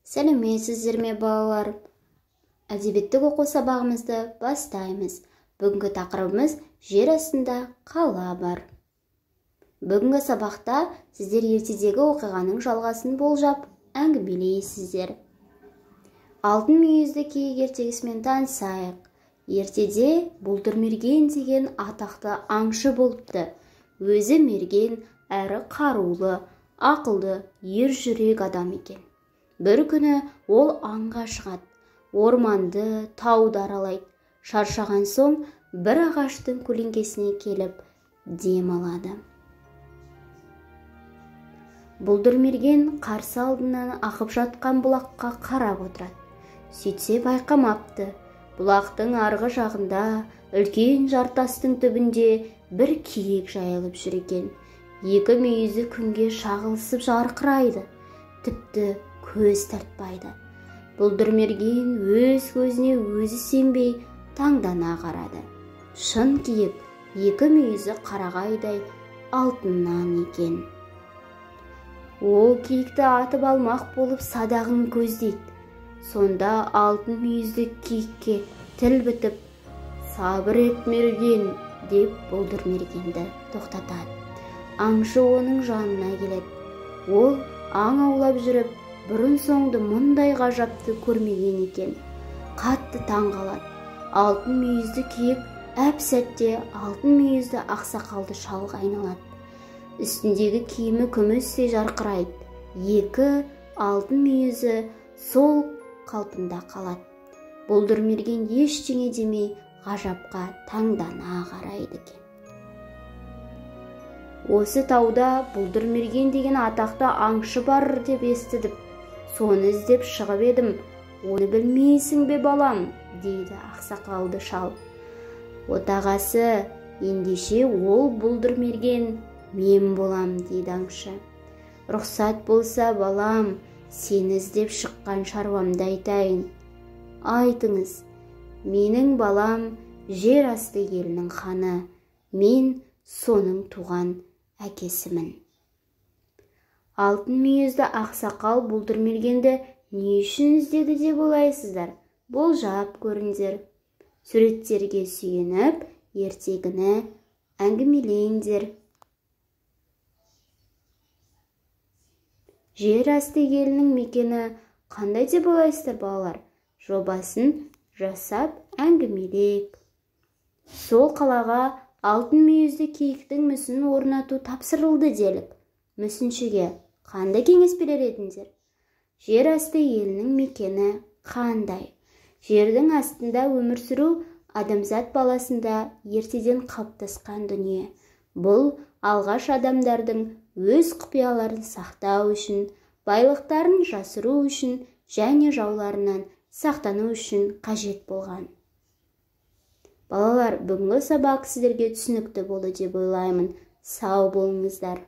Сәлеметсіздер ме балалар? Әдебиеттік оқу сабағымызды бастаймыз. Бүгінгі тақырыбымыз жер астында қала бар. Бүгінгі сабақта сіздер ертедегі оқиғаның жалғасын болжап әңгімелейсіздер. Алтын мүйізді киік ертегісімен танысайық. Ертеде Бұлдырмерген деген атақты аңшы болыпты. Өзі мерген, әрі қарулы, ақылды, ер жүрек адам екен. Бір күні ол аңға шығады. Орманды, тауды аралайды. Шаршаған соң бір ағаштың көлеңкесіне келіп дем алады. Бұлдырмерген қарсы алдынан ақып жатқан бұлаққа қарап отырады. Сөйтсе байқамапты. Бұлақтың арғы жағында, үлкен жартастың түбінде бір киік жайылып жүр екен. Екі мүйізі күнге шағылысып жарқырайды. Тіпті көз тартпайды. Бұлдырмерген өз көзіне өзі сенбей таңдана қарады. Шын киік екі мүйізі қарағайдай алтыннан екен. Ол киікті атып алмақ болып садағын көздейді. Сонда алтын мүйізді киікке тіл бітіп, «Сабыр ет мерген» деп Бұлдырмергенді тоқтатады. Аңшы оның жанына келеді. Ол аң аулап жүріп, бұрын соңды мұндай ғажапты көрмеген екен. Қатты таң қалады. Алтын мүйізді киік әп-сәтте алтын мүйізді ақсақалды шалға айналады. Үстіндегі киімі күмістей жарқырайды. Екі алтын мүйізі сол қалпында қалады. Бұлдырмерген ештеңе демей ғажапқа таңдана қарайды екен. Осы тауда Бұлдырмерген деген атақты аңшы бар деп естідім. Соны іздеп шығып едім. Оны білмейсің бе балам, дейді ақсақалды шал. Отағасы, ендеше ол Бұлдырмерген мен болам, дейді аңшы. Рұқсат болса балам, сені іздеп шыққан шаруамды айтайын. Айтыңыз, менің балам жер асты елінің ханы, мен соның туған әкесімін. Алтын мүйізді ақсақал Бұлдырмергенді не үшін іздеді деп ойлайсыздар? Болжап көріңдер. Суреттерге сүйеніп, ертегіні әңгімелеңдер. Жер асты елінің мекені қандай деп ойлайсыздар балалар? Жобасын жасап әңгімелейік. Сол қалаға алтын мүйізді киіктің мүсінін орнату тапсырылды делік. Мүсіншіге қандай кеңес берер едіңдер? Жер асты елінің мекені қандай? Жердің астында өмір сүру адамзат баласында ертеден қалыптасқан дүние. Бұл алғаш адамдардың өз құпияларын сақтау үшін, байлықтарын жасыру үшін және жауларынан сақтану үшін қажет болған. Балалар, бүгінгі сабақ сіздерге түсінікті болды деп ойлаймын. Сау болыңыздар.